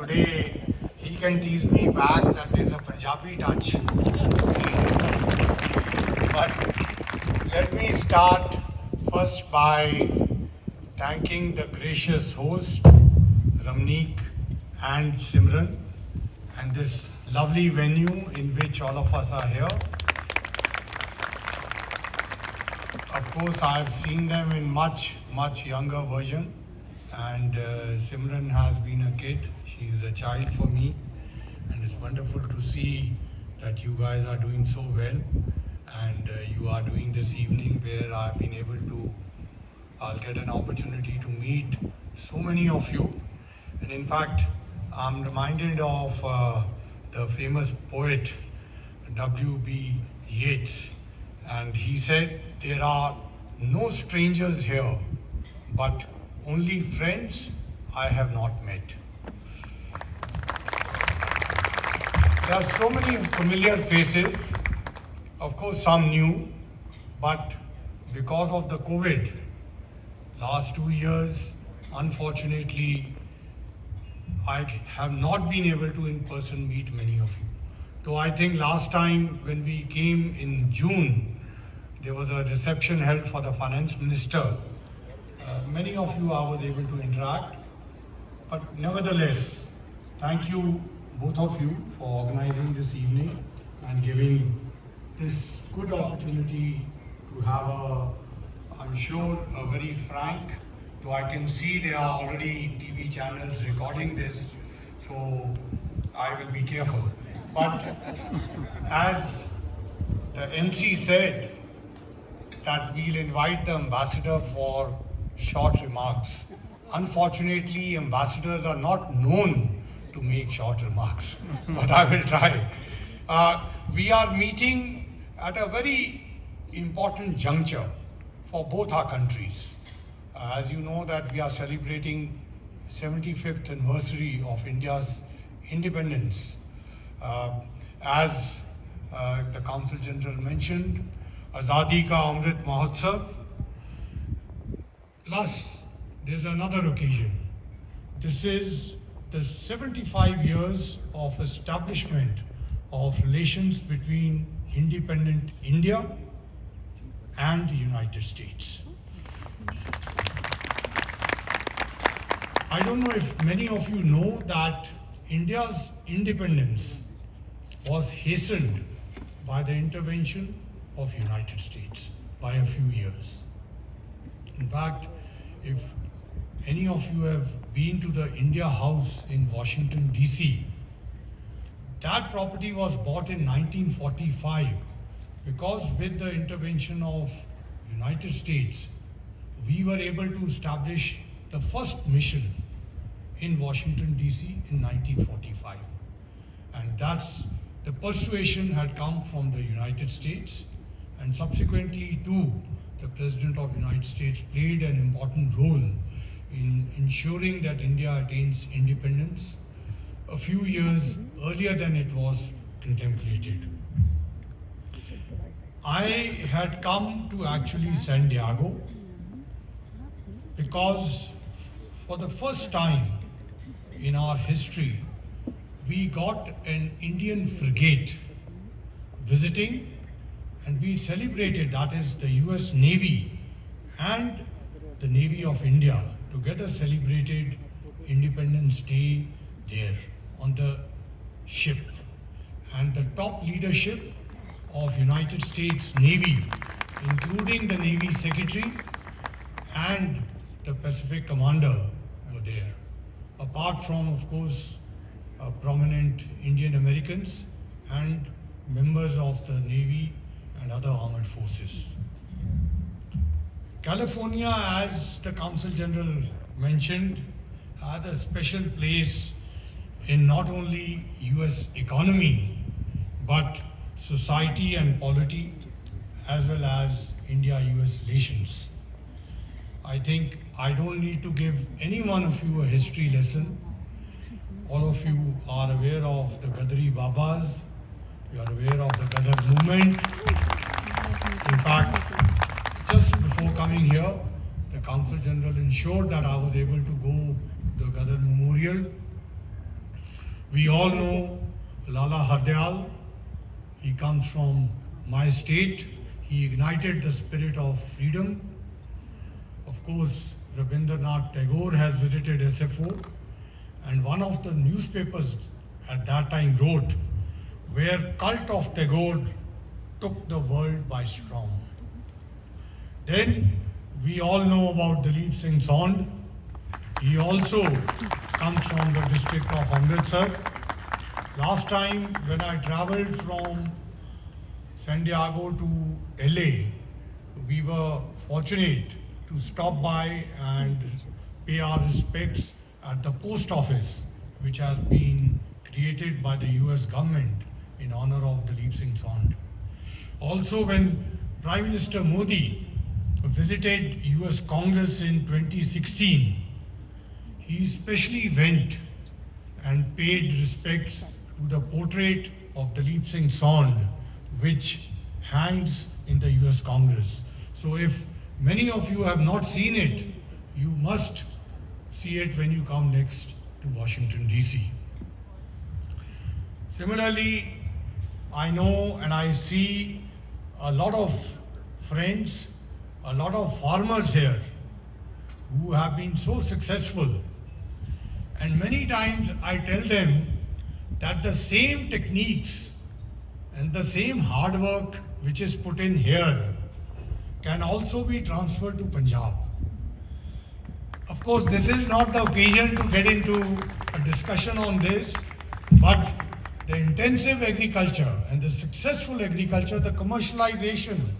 today he can tease me back that there's a Punjabi touch. But let me start first by thanking the gracious host, Ramneek and Simran, and this lovely venue in which all of us are here. Of course, I've seen them in much younger version, and Simran has been a kid. She's a child for me, and it's wonderful to see that you guys are doing so well, and you are doing this evening where I've been able to, I'll get an opportunity to meet so many of you. And in fact, I'm reminded of the famous poet W.B. Yeats, and he said, "There are no strangers here, but only friends I have not met." There are so many familiar faces, of course some new, but because of the COVID, last 2 years, unfortunately, I have not been able to in person meet many of you. Though I think last time when we came in June, there was a reception held for the finance minister. Many of you I was able to interact, but nevertheless, thank you, both of you, for organizing this evening and giving this good opportunity to have I'm sure, a very frank, though I can see there are already TV channels recording this, so I will be careful. But as the MC said, that we'll invite the ambassador for short remarks. Unfortunately, ambassadors are not known to make short remarks, but I will try. We are meeting at a very important juncture for both our countries. As you know that we are celebrating 75th anniversary of India's independence. As the Consul General mentioned, Azadi Ka Amrit Mahotsav. Plus, there's another occasion. This is the 75 years of establishment of relations between independent India and the United States. I don't know if many of you know that India's independence was hastened by the intervention of United States by a few years. In fact, if any of you have been to the India House in Washington, D.C., that property was bought in 1945 because with the intervention of United States, we were able to establish the first mission in Washington, D.C. in 1945. And that's the persuasion had come from the United States, and subsequently too, the President of the United States played an important role in ensuring that India attains independence a few years earlier than it was contemplated. I had come to actually San Diego because for the first time in our history, we got an Indian frigate visiting, and we celebrated, that is the US Navy and the Navy of India together celebrated Independence Day there on the ship. And the top leadership of United States Navy, including the Navy Secretary and the Pacific Commander, were there. Apart from, of course, prominent Indian Americans and members of the Navy and other armed forces. California, as the Consul General mentioned, had a special place in not only US economy, but society and polity, as well as India-US relations. I think I don't need to give any one of you a history lesson. All of you are aware of the Gadari Babas, you are aware of the Gadar movement. In fact, just before coming here, the Consul General ensured that I was able to go to the Gadar Memorial We all know Lala Hardyal. He comes from my state. He ignited the spirit of freedom. Of course, Rabindranath Tagore has visited SFO, and one of the newspapers at that time wrote, "Where cult of Tagore took the world by storm." Then we all know about Dalip Singh Sond. He also comes from the district of Amritsar. Last time when I traveled from San Diego to LA, we were fortunate to stop by and pay our respects at the post office, which has been created by the US government in honor of Dalip Singh Sond. Also, when Prime Minister Modi visited US Congress in 2016, he especially went and paid respects to the portrait of Dalip Singh Sond, which hangs in the US Congress. So if many of you have not seen it, you must see it when you come next to Washington, DC. Similarly, I know and I see a lot of friends, a lot of farmers here who have been so successful. And many times I tell them that the same techniques and the same hard work which is put in here can also be transferred to Punjab. Of course, this is not the occasion to get into a discussion on this, but the intensive agriculture and the successful agriculture, the commercialization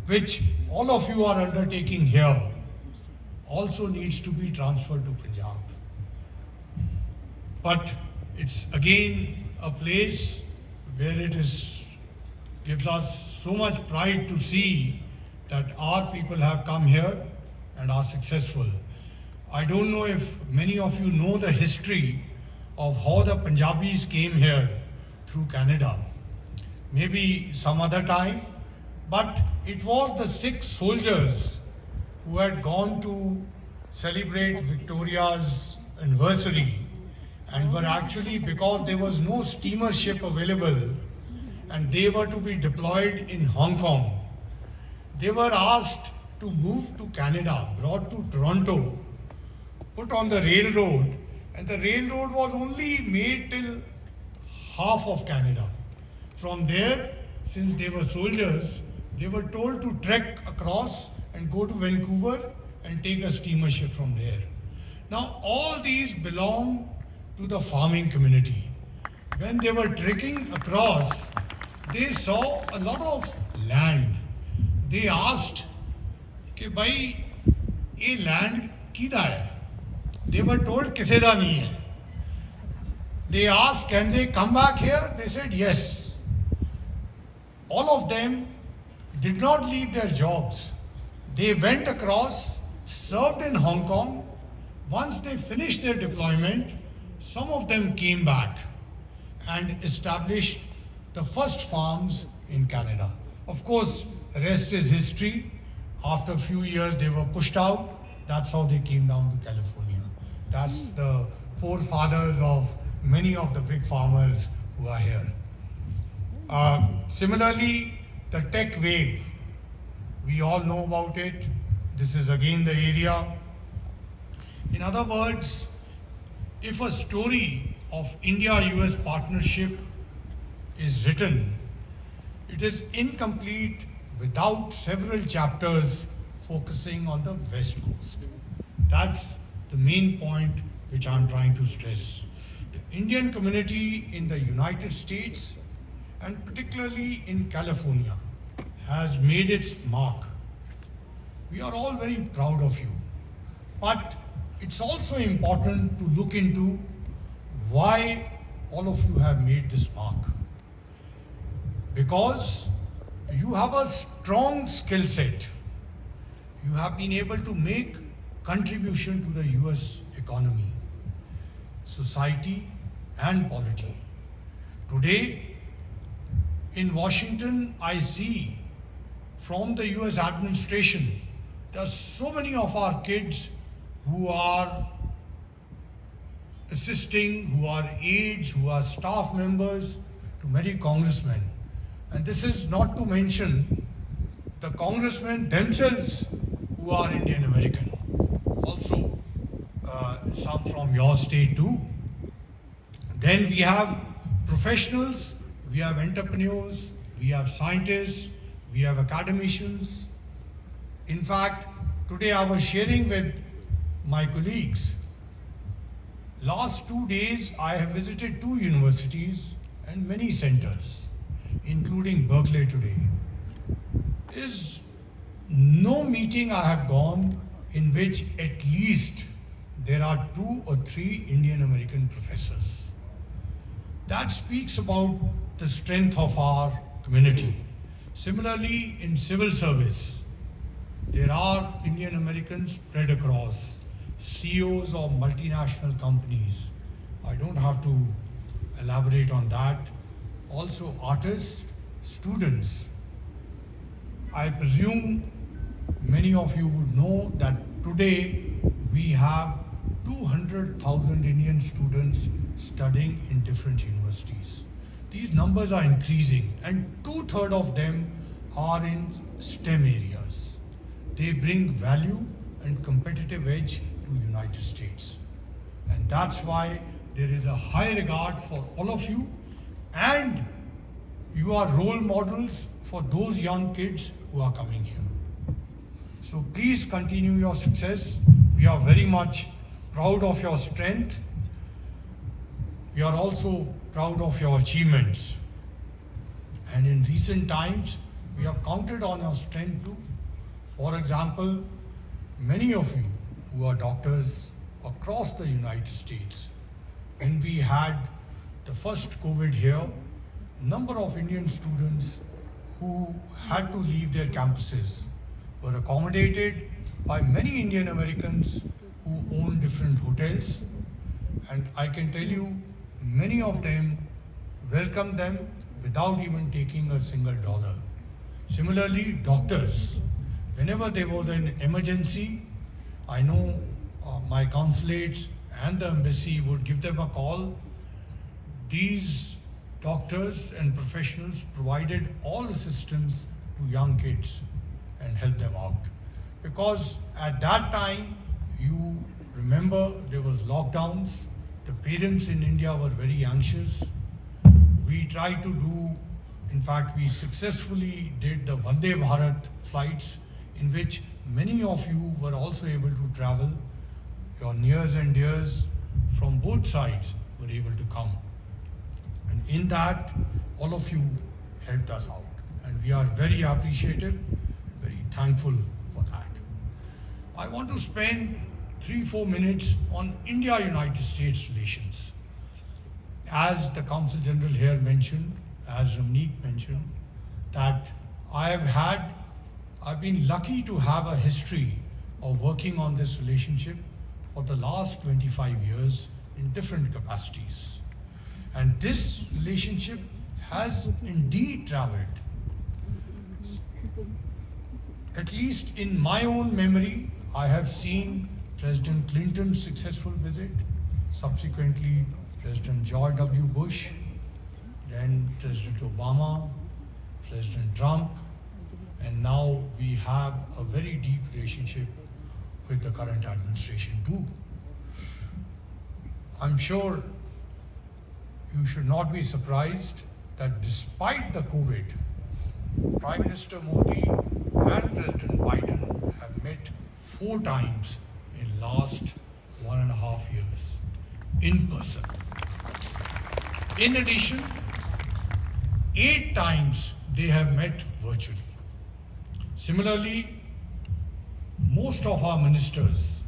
which all of you are undertaking here also needs to be transferred to Punjab. But it's again a place where it gives us so much pride to see that our people have come here and are successful. I don't know if many of you know the history of how the Punjabis came here through Canada. Maybe some other time, but it was the Sikh soldiers who had gone to celebrate Victoria's anniversary and were actually, because there was no steamer ship available and they were to be deployed in Hong Kong, they were asked to move to Canada, brought to Toronto, put on the railroad, and the railroad was only made till half of Canada. From there, since they were soldiers, they were told to trek across and go to Vancouver and take a steamer ship from there. Now, all these belong to the farming community. When they were trekking across, they saw a lot of land. They asked, कि भाई ये land किदा है? They were told किसे दा नहीं है. They asked, can they come back here? They said yes. All of them did not leave their jobs. They went across, served in Hong Kong. Once they finished their deployment, some of them came back and established the first farms in Canada. Of course, rest is history. After a few years, they were pushed out. That's how they came down to California. That's the forefathers of many of the big farmers who are here. Similarly, the tech wave. We all know about it. This is again the area. In other words, if a story of India-US partnership is written, it is incomplete without several chapters focusing on the West Coast. That's the main point which I'm trying to stress. The Indian community in the United States, and particularly in California, has made its mark. We are all very proud of you. But it's also important to look into why all of you have made this mark. Because you have a strong skill set. You have been able to make contribution to the US economy, society and polity. Today, in Washington, I see from the US administration, there are so many of our kids who are assisting, who are aides, who are staff members, to many congressmen. And this is not to mention the congressmen themselves who are Indian American. Also, some from your state too. Then we have professionals, we have entrepreneurs, we have scientists, we have academicians. In fact, today I was sharing with my colleagues. Last 2 days, I have visited 2 universities and many centers, including Berkeley today. Is no meeting I have gone in which at least there are 2 or 3 Indian American professors. That speaks about the strength of our community. Similarly, in civil service, there are Indian Americans spread across, CEOs of multinational companies. I don't have to elaborate on that. Also artists, students. I presume many of you would know that today we have 200,000 Indian students studying in different universities. These numbers are increasing and 2/3 of them are in STEM areas. They bring value and competitive edge to United States. And that's why there is a high regard for all of you, and you are role models for those young kids who are coming here. So please continue your success. We are very much proud of your strength. We are also proud of your achievements. And in recent times, we have counted on your strength too. For example, many of you who are doctors across the United States, when we had the first COVID here, a number of Indian students who had to leave their campuses were accommodated by many Indian Americans who own different hotels. And I can tell you, many of them welcomed them without even taking a single dollar. Similarly, doctors, whenever there was an emergency, I know my consulates and the embassy would give them a call. These doctors and professionals provided all assistance to young kids and helped them out. Because at that time, you remember there was lockdowns. The parents in India were very anxious. We tried to do, in fact, we successfully did the Vande Bharat flights, in which many of you were also able to travel. Your nears and dears from both sides were able to come. And in that, all of you helped us out. And we are very appreciative, very thankful for that. I want to spend 3-4 minutes on India-United States relations. As the Consul General here mentioned, as Ramneek mentioned, that I've been lucky to have a history of working on this relationship for the last 25 years in different capacities. And this relationship has indeed traveled. At least in my own memory, I have seen President Clinton's successful visit, subsequently President George W. Bush, then President Obama, President Trump, and now we have a very deep relationship with the current administration too. I'm sure you should not be surprised that despite the COVID, Prime Minister Modi and President Biden have met 4 times in last 1.5 years in person. In addition, 8 times they have met virtually. Similarly, most of our ministers,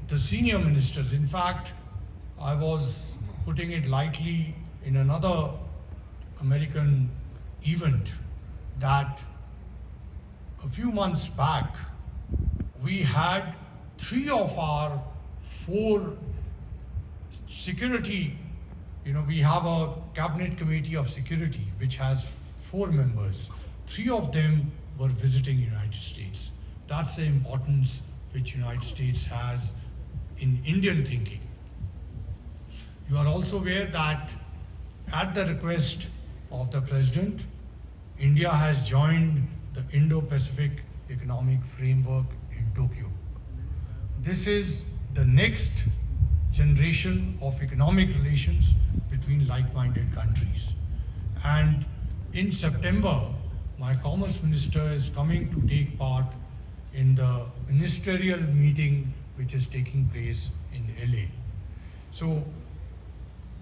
the senior ministers, in fact, I was putting it lightly in another American event that a few months back, we had 3 of our 4 security, we have a cabinet committee of security which has 4 members. 3 of them were visiting United States. That's the importance which United States has in Indian thinking. You are also aware that at the request of the President, India has joined the Indo-Pacific Economic Framework in Tokyo. This is the next generation of economic relations between like-minded countries. And in September, my Commerce Minister is coming to take part in the ministerial meeting which is taking place in LA. So,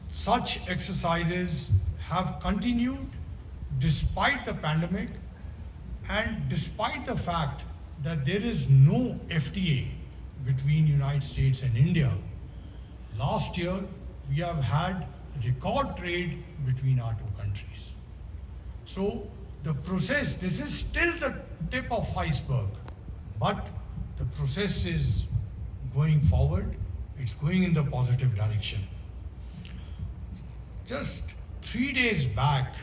such exercises have continued despite the pandemic and despite the fact that there is no FTA between United States and India. Last year, we have had record trade between our two countries. So the process, this is still the tip of iceberg, but the process is going forward. It's going in the positive direction. Just 3 days back,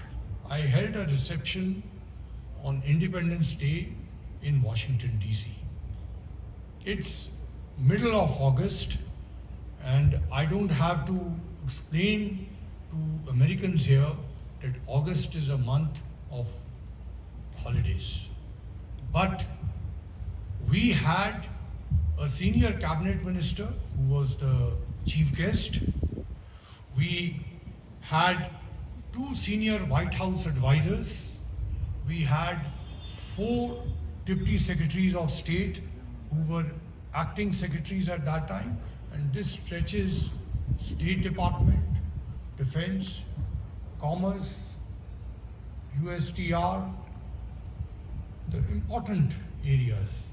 I held a reception on Independence Day in Washington, DC. It's middle of August, and I don't have to explain to Americans here that August is a month of holidays. But we had a senior cabinet minister who was the chief guest. We had 2 senior White House advisors. We had 4 deputy secretaries of state who were acting secretaries at that time, and this stretches State Department, Defense, Commerce, USTR, the important areas.